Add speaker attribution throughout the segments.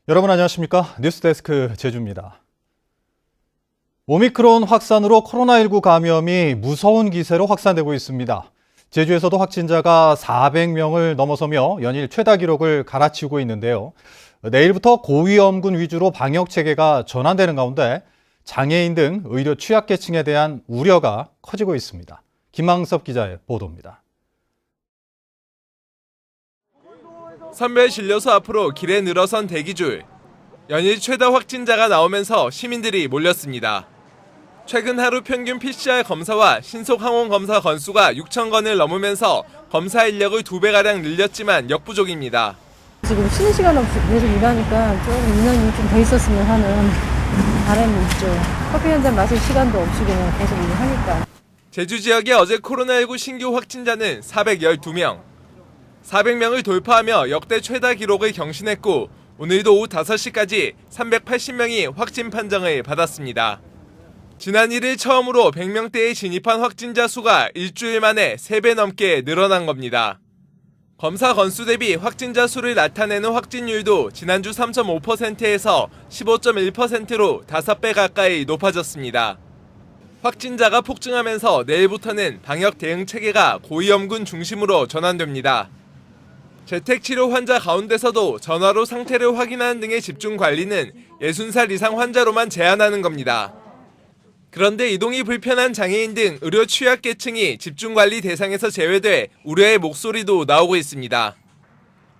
Speaker 1: 여러분 안녕하십니까? 뉴스데스크 제주입니다. 오미크론 확산으로 코로나19 감염이 무서운 기세로 확산되고 있습니다. 제주에서도 확진자가 400명을 넘어서며 연일 최다 기록을 갈아치우고 있는데요. 내일부터 고위험군 위주로 방역 체계가 전환되는 가운데 장애인 등 의료 취약계층에 대한 우려가 커지고 있습니다. 김망섭 기자의 보도입니다.
Speaker 2: 선별진료소 앞으로 길에 늘어선 대기줄. 연일 최다 확진자가 나오면서 시민들이 몰렸습니다. 최근 하루 평균 PCR 검사와 신속 항원 검사 건수가 6,000건을 넘으면서 검사 인력을 2배가량 늘렸지만 역부족입니다.
Speaker 3: 지금 쉬는 시간 없이 계속 일하니까 조금 인원이 좀 더 있었으면 하는 바람이 있죠. 커피 한 잔 마실 시간도 없이 그냥 계속 일하니까.
Speaker 2: 제주 지역의 어제 코로나19 신규 확진자는 412명. 400명을 돌파하며 역대 최다 기록을 경신했고 오늘도 오후 5시까지 380명이 확진 판정을 받았습니다. 지난 1일 처음으로 100명대에 진입한 확진자 수가 일주일 만에 3배 넘게 늘어난 겁니다. 검사 건수 대비 확진자 수를 나타내는 확진율도 지난주 3.5%에서 15.1%로 5배 가까이 높아졌습니다. 확진자가 폭증하면서 내일부터는 방역 대응 체계가 고위험군 중심으로 전환됩니다. 재택치료 환자 가운데서도 전화로 상태를 확인하는 등의 집중 관리는 60살 이상 환자로만 제한하는 겁니다. 그런데 이동이 불편한 장애인 등 의료 취약계층이 집중관리 대상에서 제외돼 우려의 목소리도 나오고 있습니다.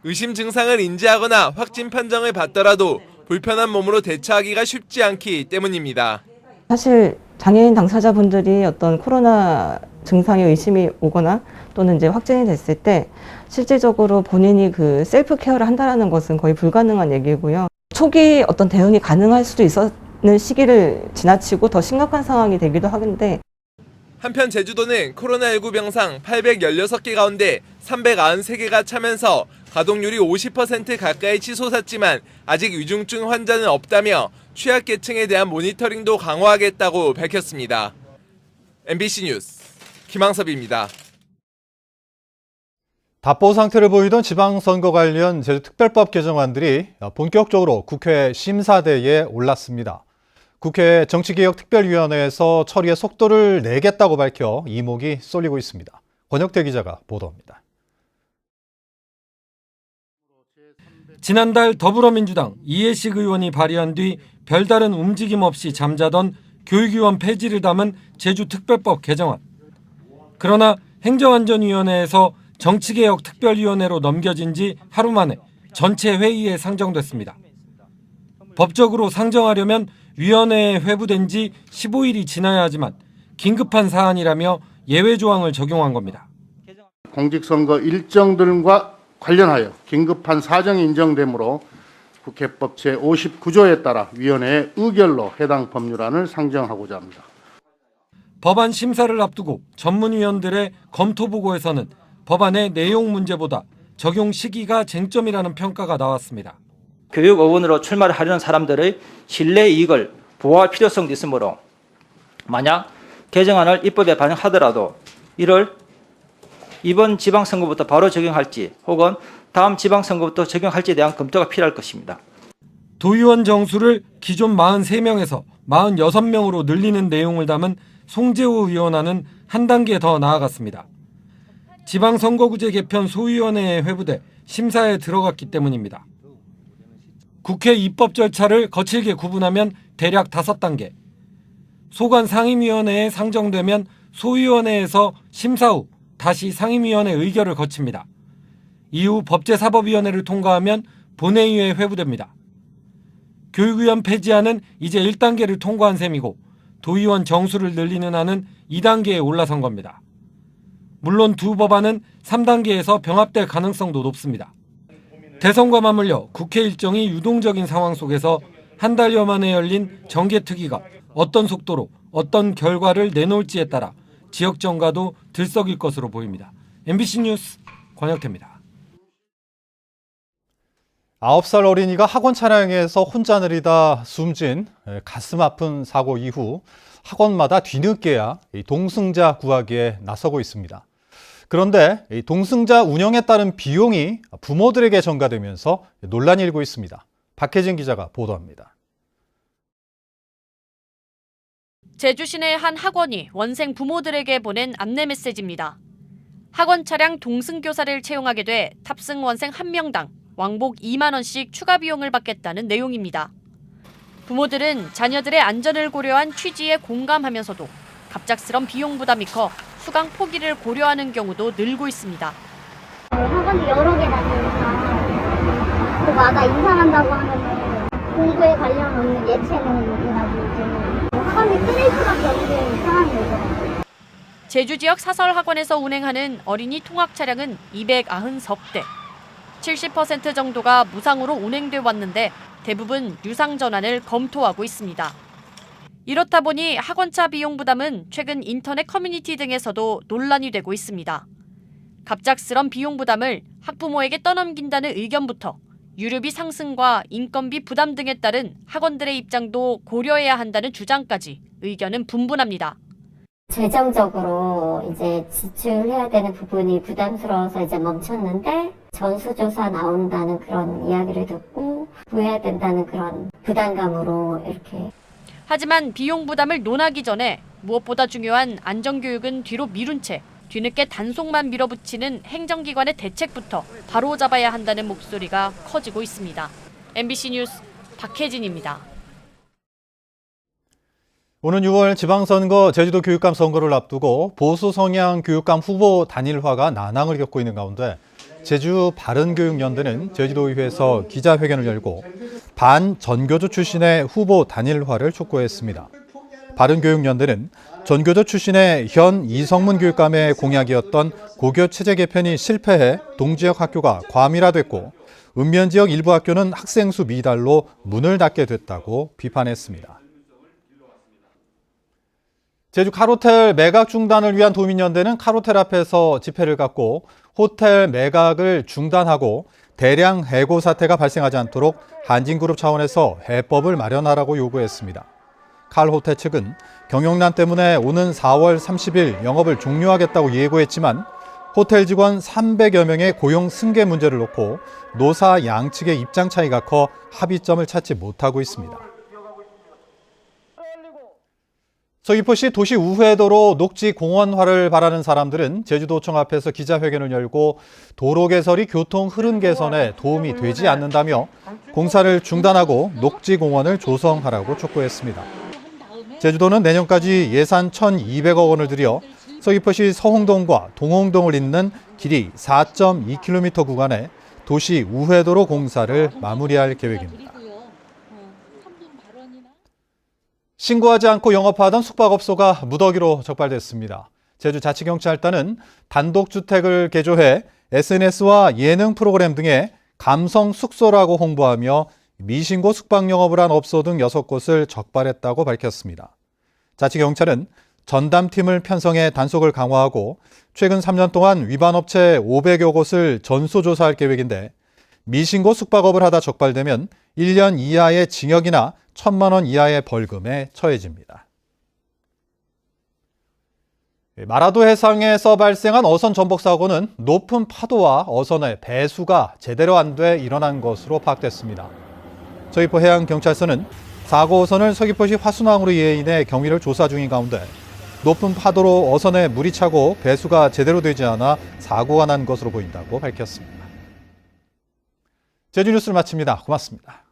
Speaker 2: 의심 증상을 인지하거나 확진 판정을 받더라도 불편한 몸으로 대처하기가 쉽지 않기 때문입니다.
Speaker 4: 사실 장애인 당사자분들이 어떤 코로나 증상의 의심이 오거나 또는 이제 확진이 됐을 때 실질적으로 본인이 그 셀프 케어를 한다는 것은 거의 불가능한 얘기고요. 초기 어떤 대응이 가능할 수도 있었는 시기를 지나치고 더 심각한 상황이 되기도 하는데
Speaker 2: 한편 제주도는 코로나19 병상 816개 가운데 393개가 차면서 가동률이 50% 가까이 치솟았지만 아직 위중증 환자는 없다며 취약계층에 대한 모니터링도 강화하겠다고 밝혔습니다. MBC 뉴스 김항섭입니다.
Speaker 1: 답보 상태를 보이던 지방선거 관련 제주특별법 개정안들이 본격적으로 국회 심사대에 올랐습니다. 국회 정치개혁특별위원회에서 처리의 속도를 내겠다고 밝혀 이목이 쏠리고 있습니다. 권혁태 기자가 보도합니다.
Speaker 5: 지난달 더불어민주당 이해식 의원이 발의한 뒤 별다른 움직임 없이 잠자던 교육위원 폐지를 담은 제주특별법 개정안. 그러나 행정안전위원회에서 정치개혁특별위원회로 넘겨진 지 하루 만에 전체 회의에 상정됐습니다. 법적으로 상정하려면 위원회에 회부된 지 15일이 지나야 하지만 긴급한 사안이라며 예외 조항을 적용한 겁니다.
Speaker 6: 공직선거 일정들과 관련하여 긴급한 사정이 인정되므로 국회법 제59조에 따라 위원회의 의결로 해당 법률안을 상정하고자 합니다.
Speaker 5: 법안 심사를 앞두고 전문위원들의 검토 보고에서는 법안의 내용 문제보다 적용 시기가 쟁점이라는 평가가 나왔습니다.
Speaker 7: 교육 의원으로 출마를 하려는 사람들의 신뢰 이익을 보호할 필요성도 있으므로 만약 개정안을 입법에 반영하더라도 이를 이번 지방선거부터 바로 적용할지 혹은 다음 지방선거부터 적용할지에 대한 검토가 필요할 것입니다.
Speaker 5: 도의원 정수를 기존 43명에서 46명으로 늘리는 내용을 담은 송재호 의원안은 한 단계 더 나아갔습니다. 지방선거구제 개편 소위원회에 회부돼 심사에 들어갔기 때문입니다. 국회 입법 절차를 거칠게 구분하면 대략 5단계, 소관 상임위원회에 상정되면 소위원회에서 심사 후 다시 상임위원회 의결을 거칩니다. 이후 법제사법위원회를 통과하면 본회의에 회부됩니다. 교육위원 폐지안은 이제 1단계를 통과한 셈이고 도의원 정수를 늘리는 안은 2단계에 올라선 겁니다. 물론 두 법안은 3단계에서 병합될 가능성도 높습니다. 대선과 맞물려 국회 일정이 유동적인 상황 속에서 한 달여 만에 열린 정개특위가 어떤 속도로 어떤 결과를 내놓을지에 따라 지역 정가도 들썩일 것으로 보입니다. MBC 뉴스 권혁태입니다.
Speaker 1: 9살 어린이가 학원 차량에서 혼자 내리다 숨진 가슴 아픈 사고 이후 학원마다 뒤늦게야 동승자 구하기에 나서고 있습니다. 그런데 동승자 운영에 따른 비용이 부모들에게 전가되면서 논란이 일고 있습니다. 박혜진 기자가 보도합니다.
Speaker 8: 제주 시내 한 학원이 원생 부모들에게 보낸 안내 메시지입니다. 학원 차량 동승교사를 채용하게 돼 탑승 원생 1명당 왕복 2만 원씩 추가 비용을 받겠다는 내용입니다. 부모들은 자녀들의 안전을 고려한 취지에 공감하면서도 갑작스런 비용 부담이 커 수강 포기를 고려하는 경우도 늘고 있습니다.
Speaker 9: 학원이 여러 개 다니니까 그마다 인사한다고 하면 공부에 관련 없는 예체능이라든지 학원이 끊일 수밖에 없는 상황이죠.
Speaker 8: 제주 지역 사설 학원에서 운행하는 어린이 통학 차량은 290대. 70% 정도가 무상으로 운행돼 왔는데 대부분 유상 전환을 검토하고 있습니다. 이렇다 보니 학원차 비용 부담은 최근 인터넷 커뮤니티 등에서도 논란이 되고 있습니다. 갑작스런 비용 부담을 학부모에게 떠넘긴다는 의견부터 유류비 상승과 인건비 부담 등에 따른 학원들의 입장도 고려해야 한다는 주장까지 의견은 분분합니다.
Speaker 9: 재정적으로 이제 지출해야 되는 부분이 부담스러워서 이제 멈췄는데 전수조사 나온다는 그런 이야기를 듣고 구해야 된다는 그런 부담감으로 이렇게.
Speaker 8: 하지만 비용 부담을 논하기 전에 무엇보다 중요한 안전교육은 뒤로 미룬 채 뒤늦게 단속만 밀어붙이는 행정기관의 대책부터 바로잡아야 한다는 목소리가 커지고 있습니다. MBC 뉴스 박혜진입니다.
Speaker 1: 오는 6월 지방선거 제주도 교육감 선거를 앞두고 보수 성향 교육감 후보 단일화가 난항을 겪고 있는 가운데 제주 바른교육연대는 제주도의회에서 기자회견을 열고 반전교조 출신의 후보 단일화를 촉구했습니다. 바른교육연대는 전교조 출신의 현 이성문 교육감의 공약이었던 고교 체제 개편이 실패해 동지역 학교가 과밀화됐고 읍면지역 일부 학교는 학생 수 미달로 문을 닫게 됐다고 비판했습니다. 제주 카로텔 매각 중단을 위한 도민연대는 카로텔 앞에서 집회를 갖고 호텔 매각을 중단하고 대량 해고 사태가 발생하지 않도록 한진그룹 차원에서 해법을 마련하라고 요구했습니다. 칼호텔 측은 경영난 때문에 오는 4월 30일 영업을 종료하겠다고 예고했지만 호텔 직원 300여 명의 고용 승계 문제를 놓고 노사 양측의 입장 차이가 커 합의점을 찾지 못하고 있습니다. 서귀포시 도시 우회도로 녹지 공원화를 바라는 사람들은 제주도청 앞에서 기자회견을 열고 도로 개설이 교통 흐름 개선에 도움이 되지 않는다며 공사를 중단하고 녹지 공원을 조성하라고 촉구했습니다. 제주도는 내년까지 예산 1,200억 원을 들여 서귀포시 서홍동과 동홍동을 잇는 길이 4.2km 구간의 도시 우회도로 공사를 마무리할 계획입니다. 신고하지 않고 영업하던 숙박업소가 무더기로 적발됐습니다. 제주자치경찰단은 단독주택을 개조해 SNS와 예능 프로그램 등에 감성 숙소라고 홍보하며 미신고 숙박 영업을 한 업소 등 6곳을 적발했다고 밝혔습니다. 자치경찰은 전담팀을 편성해 단속을 강화하고 최근 3년 동안 위반 업체 500여 곳을 전수조사할 계획인데 미신고 숙박업을 하다 적발되면 1년 이하의 징역이나 1,000만 원 이하의 벌금에 처해집니다. 마라도 해상에서 발생한 어선 전복 사고는 높은 파도와 어선의 배수가 제대로 안 돼 일어난 것으로 파악됐습니다. 서귀포 해양경찰서는 사고 어선을 서귀포시 화순항으로 예인해 경위를 조사 중인 가운데 높은 파도로 어선에 물이 차고 배수가 제대로 되지 않아 사고가 난 것으로 보인다고 밝혔습니다. 제주 뉴스를 마칩니다. 고맙습니다.